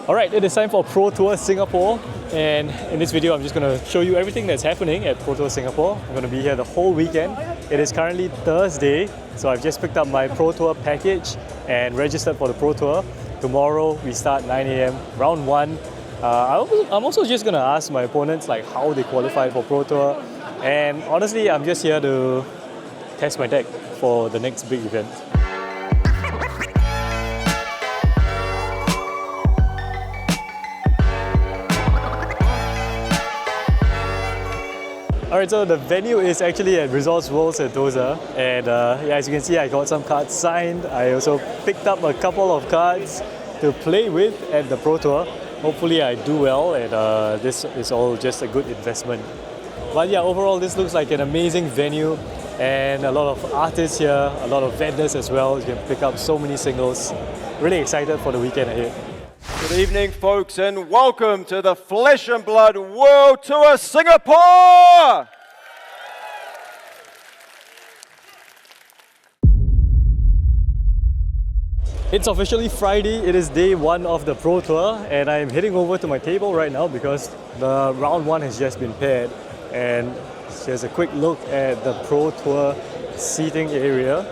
Alright, it is time for Pro Tour Singapore, and in this video I'm just going to show you everything that's happening at Pro Tour Singapore. I'm going to be here the whole weekend. It is currently Thursday, so I've just picked up my Pro Tour package and registered for the Pro Tour. Tomorrow we start 9 AM, round 1. I'm also just going to ask my opponents like how they qualified for Pro Tour, and honestly I'm just here to test my deck for the next big event. Alright, so the venue is actually at Resorts World Sentosa, and as you can see I got some cards signed. I also picked up a couple of cards to play with at the Pro Tour. Hopefully I do well, and this is all just a good investment. But yeah, overall this looks like an amazing venue and a lot of artists here, a lot of vendors as well. You can pick up so many singles. Really excited for the weekend ahead. Good evening, folks, and welcome to the Flesh and Blood World Tour Singapore! It's officially Friday, it is day 1 of the Pro Tour, and I'm heading over to my table right now because the round 1 has just been paired. And here's a quick look at the Pro Tour seating area.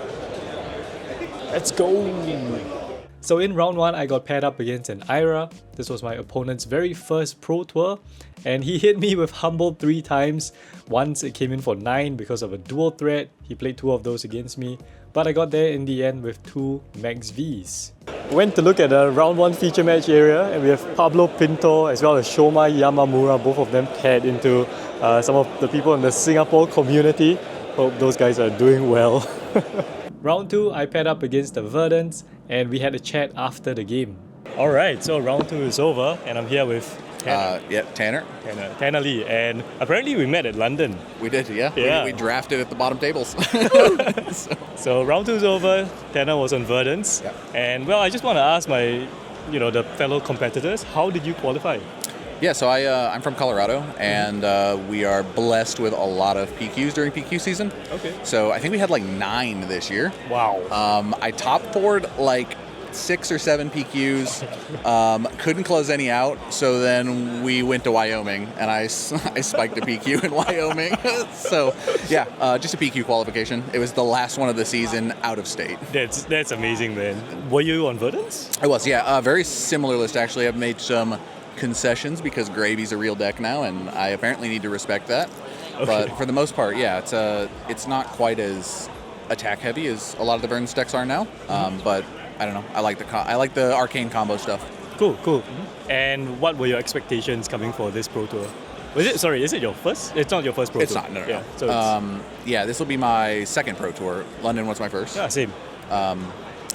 Let's go! So in round 1, I got paired up against an Ira. This was my opponent's very first Pro Tour, and he hit me with Humble 3 times. Once it came in for 9 because of a dual threat. He played 2 of those against me, but I got there in the end with 2 Max Vs. Went to look at the round 1 feature match area, and we have Pablo Pinto as well as Shoma Yamamura, both of them paired into some of the people in the Singapore community. Hope those guys are doing well. Round 2, I paired up against the Verdants, and we had a chat after the game. Alright, so round 2 is over, and I'm here with Tanner. Tanner Lee, and apparently we met at London. We did, yeah. We drafted at the bottom tables. So round 2 is over, Tanner was on Verdants, and well, I just want to ask the fellow competitors, how did you qualify? Yeah, so I'm from Colorado, and we are blessed with a lot of PQs during PQ season. Okay. So I think we had like 9 this year. Wow. I top 4'd like 6 or 7 PQs, couldn't close any out, so then we went to Wyoming, and I spiked a PQ in Wyoming. So yeah, just a PQ qualification. It was the last one of the season out of state. That's amazing, man. Were you on Verdants? I was, yeah. Very similar list, actually. I've made some concessions because Gravy's a real deck now, and I apparently need to respect that. Okay. But for the most part, yeah, it's not quite as attack heavy as a lot of the Verdants decks are now. But I don't know. I like the arcane combo stuff. Cool. And what were your expectations coming for this Pro Tour? Is it your first? It's not your first Pro Tour. It's not. No. Yeah. So this will be my second Pro Tour. London was my first. Yeah, same.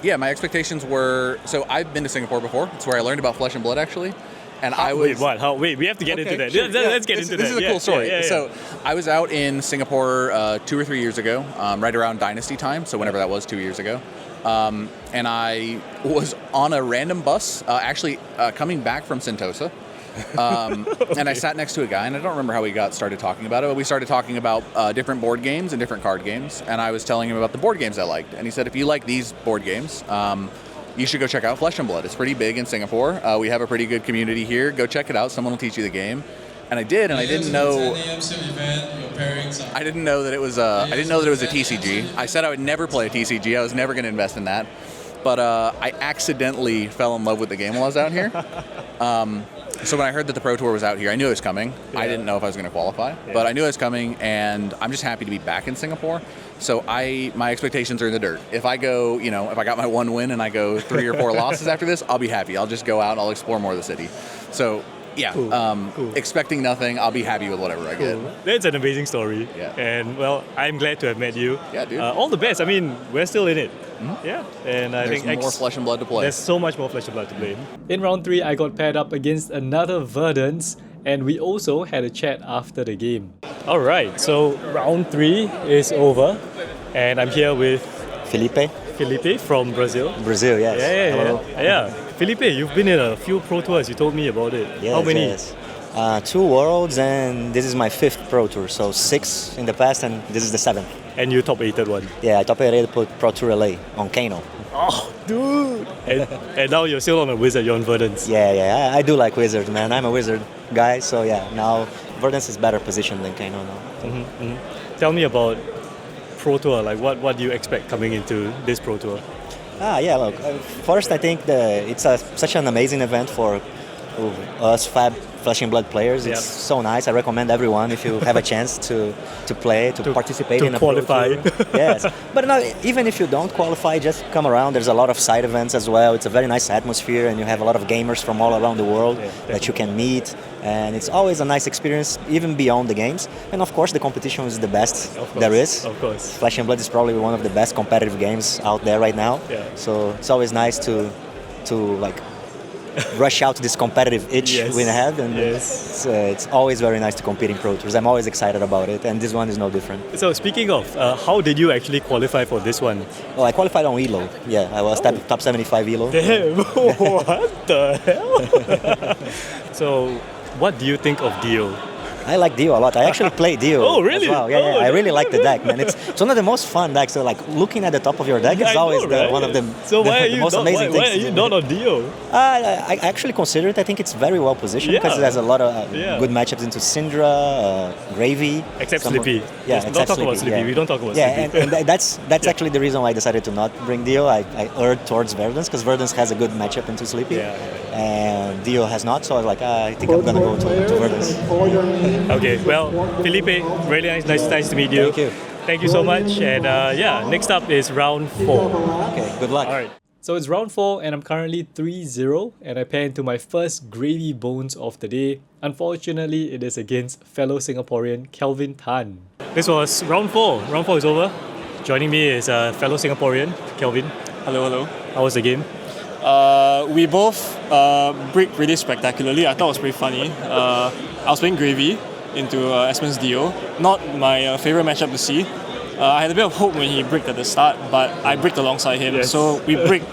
Yeah, my expectations were. So I've been to Singapore before. It's where I learned about Flesh and Blood, actually. And I was... Wait, what? Wait, we have to get into that. Sure, Let's get into that. This is a cool story. Yeah. So I was out in Singapore 2 or 3 years ago, right around Dynasty time, so whenever that was, 2 years ago. And I was on a random bus, actually coming back from Sentosa. Okay. And I sat next to a guy, and I don't remember how we got started talking about it, but we started talking about different board games and different card games. And I was telling him about the board games I liked. And he said, if you like these board games... you should go check out Flesh and Blood. It's pretty big in Singapore. We have a pretty good community here. Go check it out. Someone will teach you the game. And I did, and I didn't know. I didn't know that it was. I didn't know that it was a TCG. I said I would never play a TCG. I was never going to invest in that. But I accidentally fell in love with the game while I was out here. So when I heard that the Pro Tour was out here, I knew it was coming. Yeah. I didn't know if I was going to qualify, but I knew it was coming, and I'm just happy to be back in Singapore. So my expectations are in the dirt. If I go, if I got my 1 win and I go 3 or 4 losses after this, I'll be happy. I'll just go out and I'll explore more of the city. So yeah, cool. Expecting nothing, I'll be happy with whatever I get. That's an amazing story. Yeah. And well, I'm glad to have met you. Yeah, dude. All the best. I mean, we're still in it. Mm-hmm. Yeah. And I think there's more Flesh and Blood to play. There's so much more Flesh and Blood to play. In round 3, I got paired up against another Verdants, and we also had a chat after the game. Alright, so round 3 is over, and I'm here with Felipe from Brazil. Brazil, yes. Yeah. Felipe, you've been in a few Pro Tours, you told me about it. Yes, how many? Yes. 2 Worlds, and this is my 5th Pro Tour, so 6 in the past, and this is the 7th. And you top 8'd one? Yeah, I top 8'd Pro Tour LA on Kano. Oh, dude! And now you're still on a wizard, you're on Verdance. Yeah, I do like Wizard, man. I'm a Wizard guy, so yeah, now Verdance is better positioned than Kano now. Tell me about Pro Tour, like what do you expect coming into this Pro Tour? Yeah, look, first I think it's such an amazing event for us Fab Flesh and Blood players. It's so nice. I recommend everyone, if you have a chance to play, to participate in a qualify. Pro Tour. Yes, but no, even if you don't qualify, just come around. There's a lot of side events as well. It's a very nice atmosphere, and you have a lot of gamers from all around the world that you can meet. And it's always a nice experience, even beyond the games. And of course, the competition is the best there is. Of course. Flesh and Blood is probably one of the best competitive games out there right now. Yeah. So it's always nice to like rush out this competitive itch we have, and it's always very nice to compete in Pro Tours. I'm always excited about it, and this one is no different. So speaking of, how did you actually qualify for this one? Well, I qualified on Elo. Yeah, I was top 75 Elo. Damn, what the hell? So, what do you think of Dio? I like Dio a lot. I actually play Dio. Oh, really? As well. Yeah, I really like the deck, man. It's one of the most fun decks. So, like, looking at the top of your deck is always one of the, so the most amazing things. Why are you not on Dio? I actually consider it. I think it's very well positioned because it has a lot of good matchups into Syndra, Gravy. Except Sleepy. Yeah, don't talk about Sleepy. Yeah. We don't talk about Sleepy. And that's actually the reason why I decided to not bring Dio. I erred towards Verdance because Verdance has a good matchup into Sleepy. And Dio has not, so I was like, I think I'm gonna go to Verdance. Okay, well, Felipe, really nice to meet you. Thank you. Thank you so much. And next up is round 4. Okay, good luck. All right. So it's round 4 and I'm currently 3-0 and I pair into my first Gravy Bones of the day. Unfortunately, it is against fellow Singaporean Kelvin Tan. This was round 4. Round 4 is over. Joining me is a fellow Singaporean, Kelvin. Hello. How was the game? We both bricked really spectacularly. I thought it was pretty funny. I was playing Gravy into Esmond's Dio. Not my favorite matchup to see. I had a bit of hope when he bricked at the start, but I bricked alongside him. Yes. So we bricked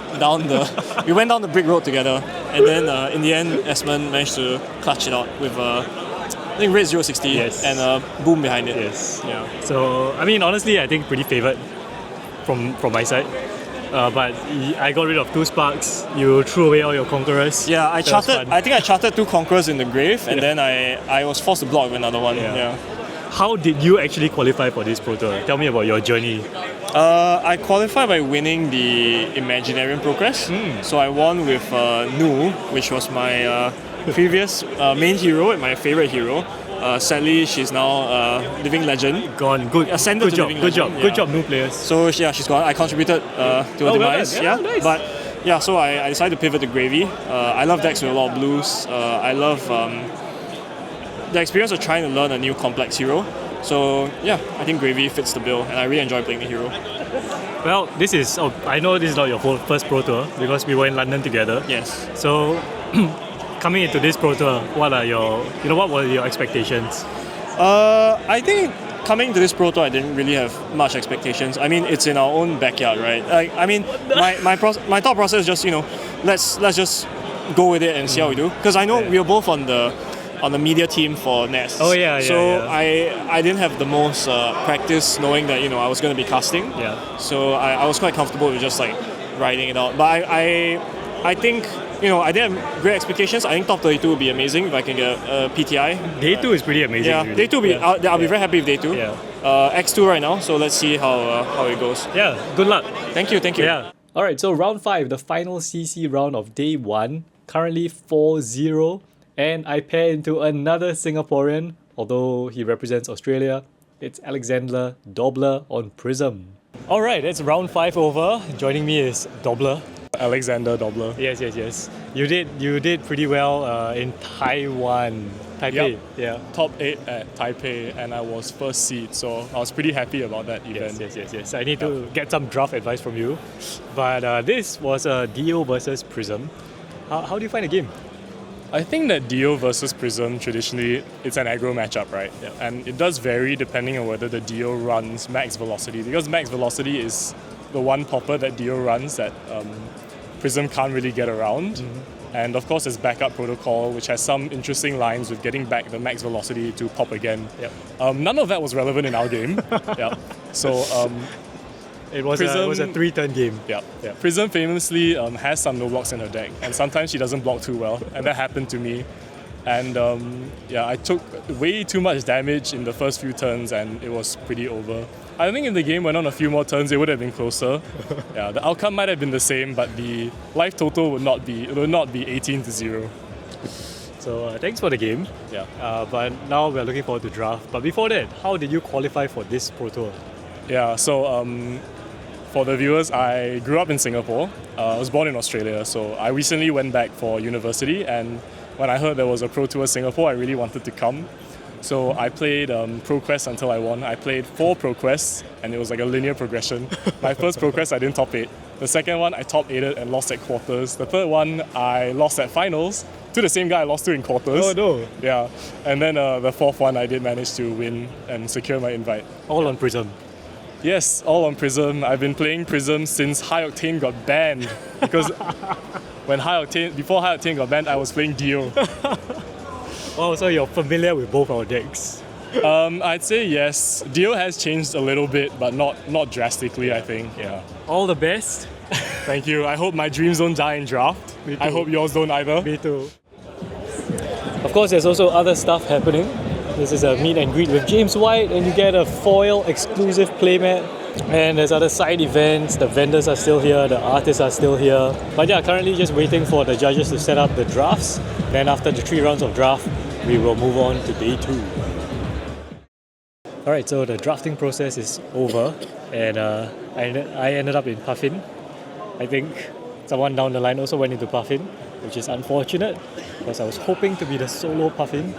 we went down the brick road together. And then in the end, Esmond managed to clutch it out with I think Red 060 and a boom behind it. Yes. Yeah. So, I mean, honestly, I think pretty favoured from my side. But I got rid of 2 sparks. You threw away all your conquerors. Yeah, I think I charted 2 conquerors in the grave, and then I was forced to block with another one. Yeah. How did you actually qualify for this Pro Tour? Tell me about your journey. I qualified by winning the Imaginarium Progress. So I won with Nu, which was my previous main hero and my favorite hero. Sadly, she's now living legend. Gone. Good. Ascended to living legend. Good job, new players. So yeah, she's gone. I contributed to her demise. Well, nice. But yeah, so I decided to pivot to Gravy. I love decks with a lot of blues. I love the experience of trying to learn a new complex hero. So yeah, I think Gravy fits the bill, and I really enjoy playing the hero. Well, I know this is not your first Pro Tour because we were in London together. Yes. So, coming into this Pro Tour, what were your expectations? I think coming to this Pro Tour, I didn't really have much expectations. I mean, it's in our own backyard, right? My thought process is just, let's just go with it and see how we do. Because I know we were both on the media team for Nest. Oh yeah. So I didn't have the most practice knowing that I was going to be casting. Yeah. So I was quite comfortable with just like riding it out. But I think I didn't have great expectations. I think top 32 would be amazing if I can get a PTI. Day 2 is pretty amazing. Yeah, really. Day 2 I'll be very happy with Day 2. Yeah. X2 right now, so let's see how it goes. Yeah. Good luck. Thank you. Yeah. All right. So round 5, the final CC round of Day 1. Currently 4-0. And I pair into another Singaporean, although he represents Australia. It's Alexander Dobler on Prism. All right, it's round 5 over. Joining me is Dobler. Alexander Dobler. Yes. You did pretty well in Taiwan. Taipei. Yep. Yeah. Top 8 at Taipei, and I was first seed, so I was pretty happy about that event. Yes. I need to get some draft advice from you. But this was a Dio versus Prism. How do you find the game? I think that Dio versus Prism, traditionally, it's an aggro matchup, right? Yeah. And it does vary depending on whether the Dio runs max velocity, because max velocity is the one popper that Dio runs that Prism can't really get around. And of course, there's backup protocol, which has some interesting lines with getting back the max velocity to pop again. Yep. None of that was relevant in our game. So It was a 3-turn game. Yeah. Prism famously has some no blocks in her deck, and sometimes she doesn't block too well, and that happened to me. And I took way too much damage in the first few turns, and it was pretty over. I think if the game went on a few more turns, it would have been closer. Yeah, the outcome might have been the same, but the life total would not be 18-0. So thanks for the game. Yeah. But now we're looking forward to draft. But before that, how did you qualify for this Pro Tour? Yeah, so for the viewers, I grew up in Singapore. I was born in Australia, so I recently went back for university, and when I heard there was a Pro Tour Singapore, I really wanted to come. So I played Pro Quest until I won. I played 4 Pro Quests, and it was like a linear progression. My first Pro Quest, I didn't top 8. The second one, I top 8'd and lost at quarters. The third one, I lost at finals to the same guy I lost to in quarters. Oh no. Yeah, and then the fourth one, I did manage to win and secure my invite. All on Prism. Yes, all on Prism. I've been playing Prism since High Octane got banned, because before High Octane got banned, I was playing Dio. Oh, so you're familiar with both our decks. I'd say yes. Dio has changed a little bit, but not drastically, I think. Yeah. All the best. Thank you. I hope my dreams don't die in draft. I hope yours don't either. Me too. Of course, there's also other stuff happening. This is a meet and greet with James White, and you get a foil exclusive playmat. And there's other side events. The vendors are still here, the artists are still here. But yeah, currently just waiting for the judges to set up the drafts. Then after the 3 rounds of draft, we will move on to day 2. Alright, so the drafting process is over, and I ended up in Puffin. I think someone down the line also went into Puffin, which is unfortunate because I was hoping to be the solo Puffin,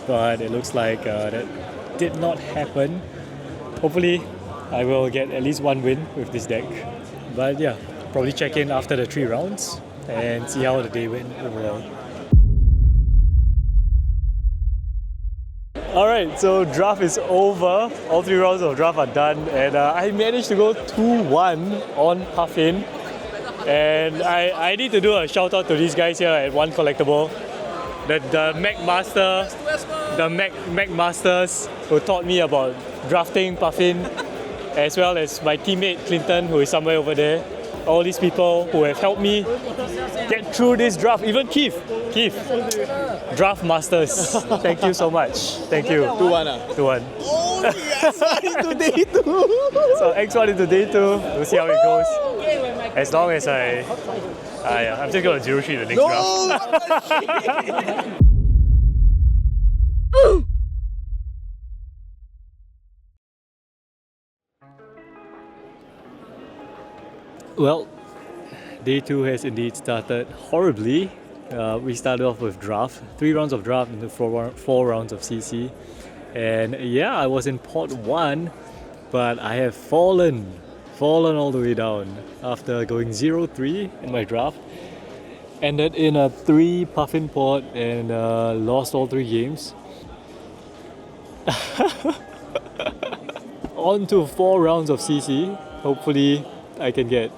but it looks like that did not happen. Hopefully I will get at least 1 win with this deck. But yeah, probably check in after the 3 rounds and see how the day went overall. Alright, so draft is over. All 3 rounds of draft are done, and I managed to go 2-1 on Puffin. And I need to do a shout out to these guys here at One Collectible. The Mac Masters who taught me about drafting Puffin, as well as my teammate Clinton, who is somewhere over there. All these people who have helped me get through this draft. Even Keith, Draft Masters. Thank you so much. Thank you. 2-1. 2-1. Oh, yes, into day 2. So X1 into day 2. We'll see how it goes. As long as I'm just going to 0-3 the next draft. Well, day 2 has indeed started horribly. We started off with draft, 3 rounds of draft into 4 rounds of CC. And yeah, I was in pot 1, but I have fallen all the way down after going 0-3 in my draft. Ended in a 3 Puffin pot and lost all 3 games. On to 4 rounds of CC. Hopefully I can get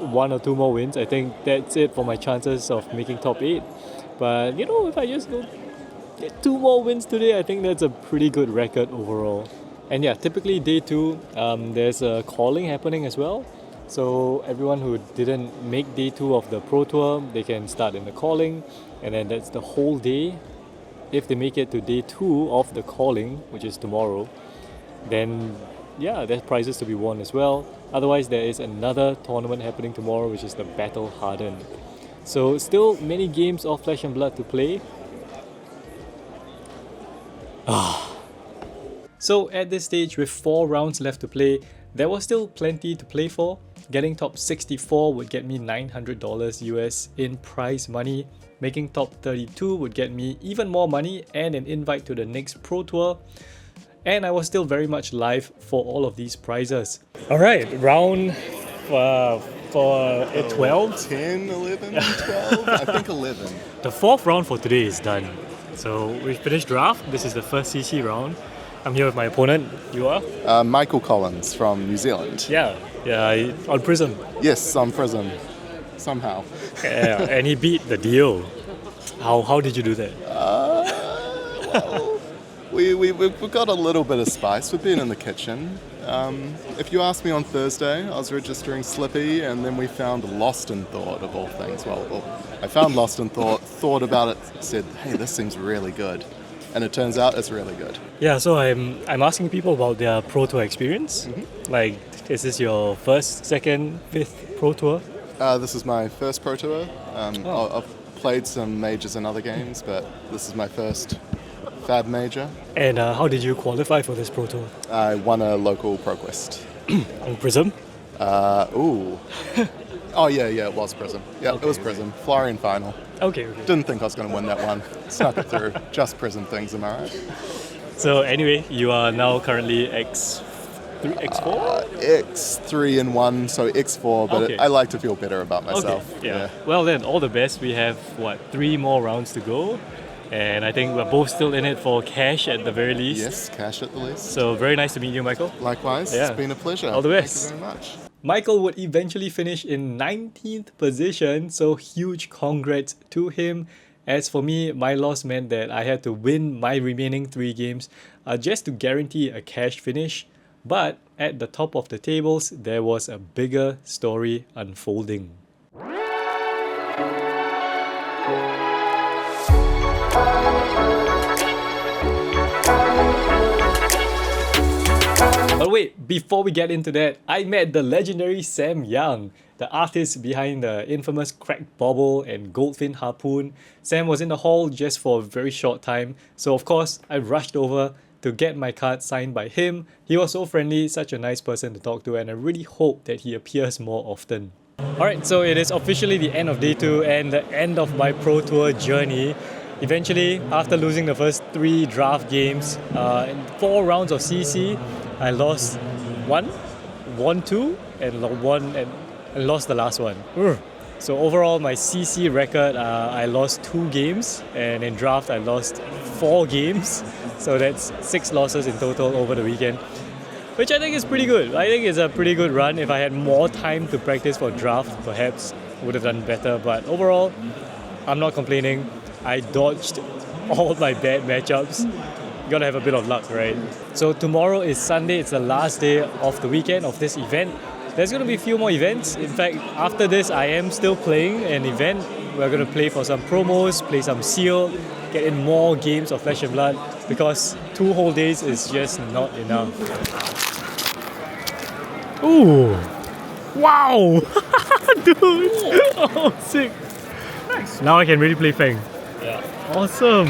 1 or 2 more wins. I think that's it for my chances of making top 8. But you know, if I just get 2 more wins today, I think that's a pretty good record overall. And yeah, typically day 2, there's a calling happening as well. So everyone who didn't make day 2 of the Pro Tour, they can start in the calling, and then that's the whole day. If they make it to day 2 of the calling, which is tomorrow, then yeah, there's prizes to be won as well. Otherwise, there is another tournament happening tomorrow, which is the Battle Hardened. So still many games of Flesh and Blood to play. So at this stage, with 4 rounds left to play, there was still plenty to play for. Getting top 64 would get me $900 US in prize money. Making top 32 would get me even more money and an invite to the next Pro Tour. And I was still very much live for all of these prizes. Alright, round for 12? 10, 11, 12? I think 11. The 4th round for today is done. So we finished draft. This is the first CC round. I'm here with my opponent. You are? Michael Collins from New Zealand. Yeah, on Prism. Yes, on Prism. Somehow. Yeah, and he beat the deal. How did you do that? Well, We've got a little bit of spice. We've been in the kitchen. If you asked me on Thursday, I was registering Slippy, and then we found Lost in Thought, of all things. Well, I found Lost in thought about it, said, hey, this seems really good. And it turns out it's really good. Yeah, so I'm asking people about their Pro Tour experience. Like, is this your first, second, fifth Pro Tour? This is my first Pro Tour. I've played some majors in other games, but this is my first Fab major. And how did you qualify for this Pro Tour? I won a local ProQuest. On Prism? Ooh. Oh, yeah, it was Prism. Yeah, Okay, it was Prism. Florian final. Okay. Didn't think I was going to win that one. Snuck it through. Just Prism things, am I right? So anyway, you are now currently X3, X4? X3 and 1, so X4, but Okay. I like to feel better about myself. Okay, yeah. Well then, all the best. We have, 3 more rounds to go. And I think we're both still in it for cash at the very least. Yes, cash at the least. So very nice to meet you, Michael. Likewise, Yeah. it's been a pleasure. All the best. Thank you very much. Michael would eventually finish in 19th position, so huge congrats to him. As for me, my loss meant that I had to win my remaining 3 games just to guarantee a cash finish. But at the top of the tables, there was a bigger story unfolding. But wait, before we get into that, I met the legendary Sam Young, the artist behind the infamous Cracked Bobble and Goldfin Harpoon. Sam was in the hall just for a very short time, so of course I rushed over to get my card signed by him. He was so friendly, such a nice person to talk to, and I really hope that he appears more often. Alright, so it is officially the end of day 2 and the end of my Pro Tour journey. Eventually, after losing the first 3 draft games, in 4 rounds of CC, I lost 1, won 2, and lost the last one. So overall, my CC record, I lost 2 games, and in draft I lost 4 games. So that's 6 losses in total over the weekend, which I think is pretty good. I think it's a pretty good run. If I had more time to practice for draft, perhaps I would have done better. But overall, I'm not complaining. I dodged all my bad matchups. You gotta have a bit of luck, right? So tomorrow is Sunday. It's the last day of the weekend of this event. There's gonna be a few more events. In fact, after this, I am still playing an event. We're gonna play for some promos, play some seal, get in more games of Flesh and Blood, because 2 whole days is just not enough. Ooh! Wow! Dude! Oh, sick! Nice. Now I can really play Feng. Yeah. Awesome!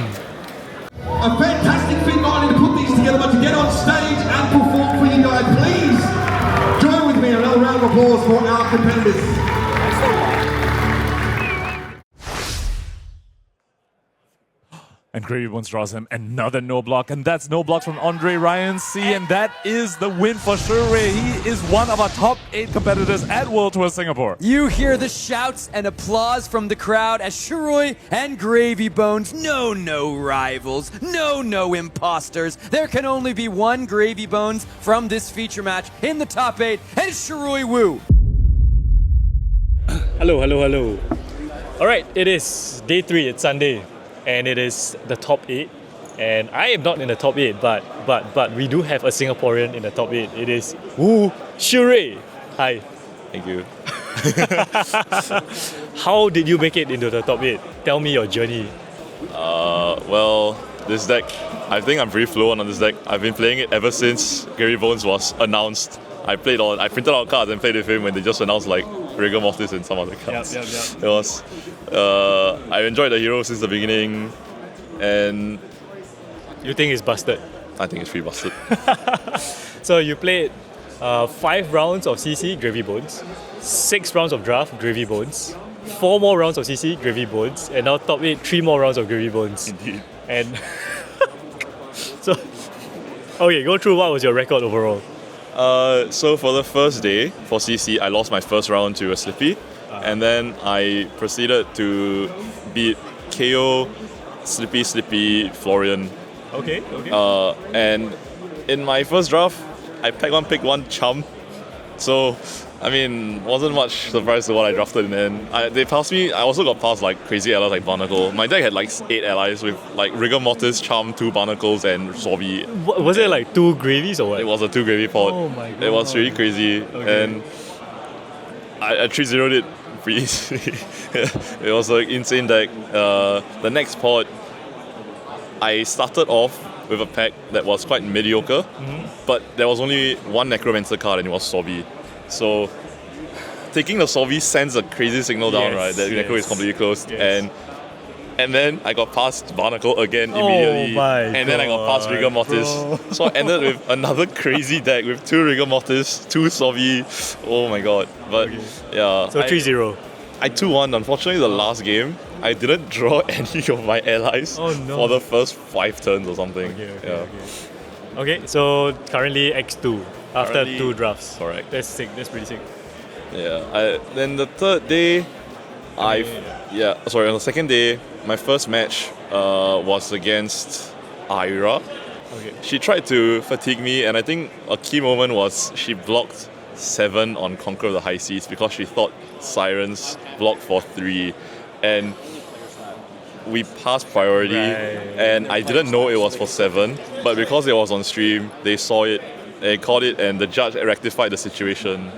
A fantastic feat not only to put these together, but to get on stage and perform for you guys. Please join with me in another round of applause for our competitors. And Gravy Bones draws him another no block, and that's no block from Andre Ryan C, and that is the win for Shure. He is one of our top 8 competitors at World Tour Singapore. You hear the shouts and applause from the crowd as Shiroi and Gravy Bones, no rivals, no imposters. There can only be one Gravy Bones from this feature match in the top 8, and it's Shiroi Wu. Hello. Alright, it is day 3, it's Sunday. And it is the top 8, and I am not in the top 8, but we do have a Singaporean in the top 8. It is Wu Shure. Hi. Thank you. How did you make it into the top 8? Tell me your journey. Well, this deck, I think I'm pretty fluent on this deck. I've been playing it ever since Gary Bones was announced. I printed out cards and played with him when they just announced like Rigor Mortis and some other cards. Yep. It was. I enjoyed the hero since the beginning, and You think it's busted? I think it's pretty busted. So you played 5 rounds of CC, Gravy Bones, 6 rounds of draft, Gravy Bones, 4 more rounds of CC, Gravy Bones, and now top 8, 3 more rounds of Gravy Bones. Indeed. And so, okay, go through what was your record overall. So for the first day, for CC, I lost my first round to a Slippy, and then I proceeded to beat KO, Slippy, Florian. Okay. And in my first draft, I picked one chump, So, I mean, wasn't much surprise to what I drafted in the end. They passed me. I also got past like crazy allies like Barnacle. My deck had like 8 allies with like Rigor Mortis, Charm, 2 Barnacles, and Sorby. Was it like 2 gravies or what? It was a 2 gravy pod. Oh my god. It was really crazy. Okay. And I 3-0'd it pretty easily. It was an insane deck. The next pod, I started off with a pack that was quite mediocre, but there was only one Necromancer card and it was Sorby. So taking the Sorby sends a crazy signal down, right? That Necro is completely closed. And then I got past Barnacle again immediately. And then I got past Rigor Mortis. So I ended with another crazy deck with 2 Rigor Mortis, 2 Sorby. Oh my god. But yeah. So 3-0. I 2-1. Unfortunately, the last game, I didn't draw any of my allies for the first 5 turns or something. Okay, so currently X2 after Currently, 2 drafts. Correct. That's sick. That's pretty sick. Yeah. Then the third day, on the second day, my first match was against Aira. Okay. She tried to fatigue me, and I think a key moment was she blocked 7 on Conquer of the High Seas because she thought Sirens blocked for 3, and we passed priority, and I didn't know it was for 7, but because it was on stream, they saw it, they caught it, and the judge rectified the situation.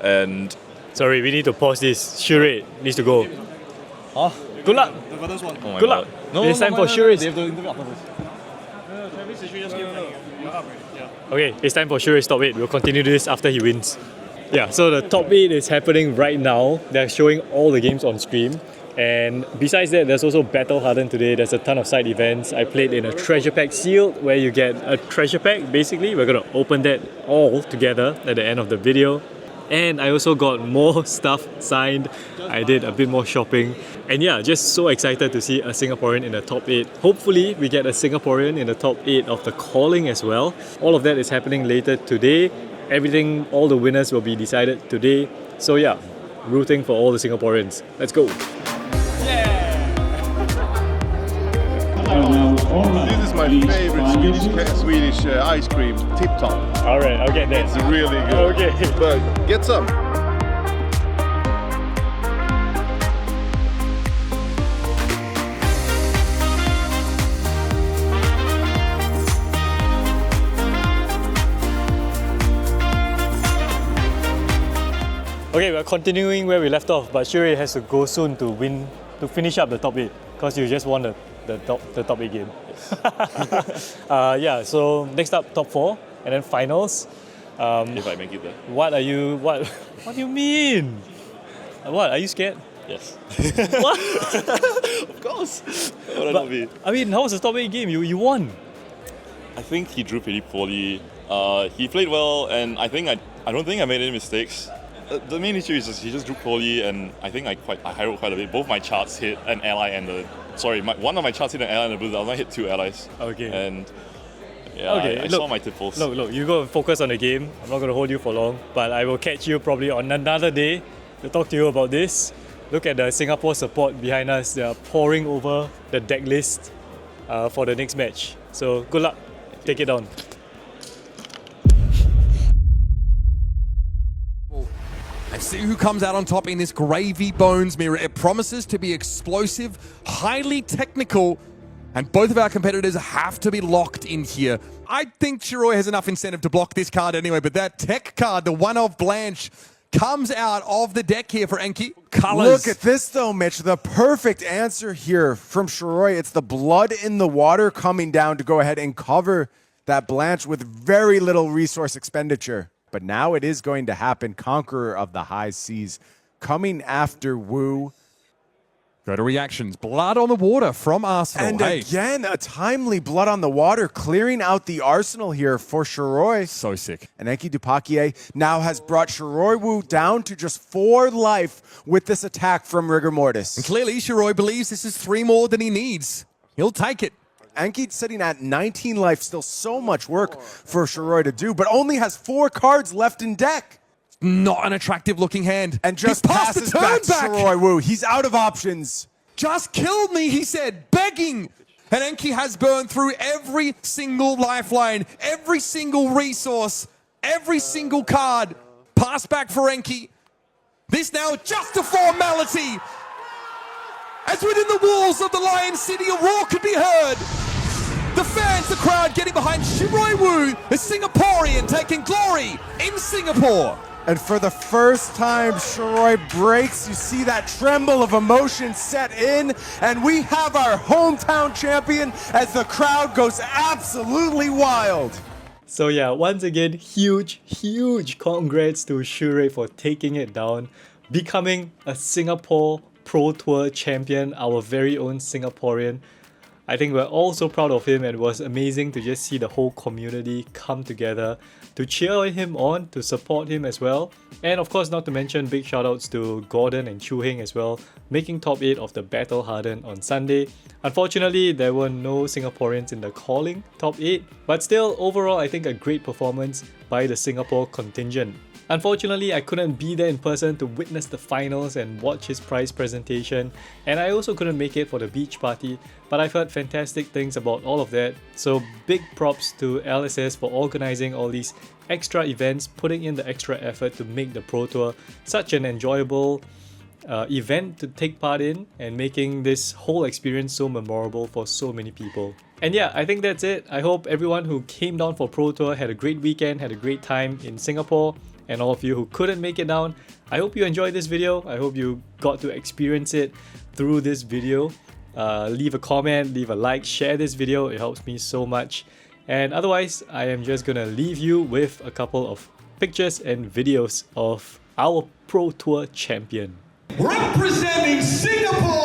And sorry, we need to pause this. Shure needs to go. Huh? Good luck. Oh my Good luck. God. No, It's time for Shure. Okay, it's time for Shurei's top 8. We'll continue this after he wins. Yeah, so the top 8 is happening right now. They're showing all the games on stream. And besides that, there's also Battle Hardened today. There's a ton of side events. I played in a treasure pack sealed where you get a treasure pack. Basically, we're going to open that all together at the end of the video. And I also got more stuff signed. I did a bit more shopping. And yeah, just so excited to see a Singaporean in the top 8. Hopefully, we get a Singaporean in the top 8 of the calling as well. All of that is happening later today. Everything, all the winners will be decided today. So yeah, rooting for all the Singaporeans. Let's go. This is my favorite Swedish ice cream, Tip Top. Alright, I'll get that. It's really good. Okay. But get some. Okay, we're continuing where we left off, but Shure has to go soon to finish up the top 8 because you just won the top 8 game. Yeah, so next up, top 4 and then finals. if I make it there. What do you mean? What, are you scared? Yes. What? Of course. What would I not be? I mean, how was the top 8 game? You won. I think he drew pretty poorly. He played well, and I don't think I made any mistakes. The main issue is he just drew poorly, and I think I high rolled quite a bit. Both my charts hit an ally and one of my charts hit an ally and a blue. The other one hit 2 allies. Okay. And yeah, okay, I saw my tipples. Look, you go and focus on the game. I'm not going to hold you for long, but I will catch you probably on another day to talk to you about this. Look at the Singapore support behind us. They are pouring over the deck list for the next match. So good luck. Take it down. And see who comes out on top in this Gravy Bones mirror. It promises to be explosive, highly technical, and both of our competitors have to be locked in here. I think Shiroi has enough incentive to block this card anyway, but that tech card, the one of Blanche, comes out of the deck here for Enki. Colors. Look at this though, Mitch. The perfect answer here from Shiroi. It's the blood in the water coming down to go ahead and cover that Blanche with very little resource expenditure. But now it is going to happen. Conqueror of the High Seas coming after Wu. Go to reactions. Blood on the water from Arsenal. And again, a timely blood on the water, clearing out the arsenal here for Shiroi. So sick. And Enki Dupakie now has brought Shiroi Wu down to just 4 life with this attack from Rigor Mortis. And clearly, Shiroi believes this is 3 more than he needs. He'll take it. Enki sitting at 19 life, still so much work for Shiroi to do, but only has 4 cards left in deck. Not an attractive looking hand. And just passes back to Shiroi Wu. He's out of options. Just killed me, he said, begging. And Enki has burned through every single lifeline, every single resource, every single card. pass back for Enki. This now just a formality. As within the walls of the Lion City, a roar could be heard. The fans, the crowd getting behind Shiroi Wu, the Singaporean taking glory in Singapore. And for the first time, Shiroi breaks. You see that tremble of emotion set in. And we have our hometown champion as the crowd goes absolutely wild. So yeah, once again, huge congrats to Shiroi for taking it down, becoming a Singapore Pro Tour Champion, our very own Singaporean. I think we're all so proud of him, and it was amazing to just see the whole community come together to cheer him on, to support him as well. And of course, not to mention big shoutouts to Gordon and Chu Heng as well, making top 8 of the Battle Hardened on Sunday. Unfortunately, there were no Singaporeans in the calling top 8, but still, overall, I think a great performance by the Singapore contingent. Unfortunately, I couldn't be there in person to witness the finals and watch his prize presentation, and I also couldn't make it for the beach party, but I've heard fantastic things about all of that, so big props to LSS for organizing all these extra events, putting in the extra effort to make the Pro Tour such an enjoyable event to take part in, and making this whole experience so memorable for so many people. And yeah, I think that's it. I hope everyone who came down for Pro Tour had a great weekend, had a great time in Singapore. And all of you who couldn't make it down, I hope you enjoyed this video. I hope you got to experience it through this video. Leave a comment, leave a like, share this video. It helps me so much. And otherwise, I am just gonna leave you with a couple of pictures and videos of our Pro Tour champion. Representing Singapore!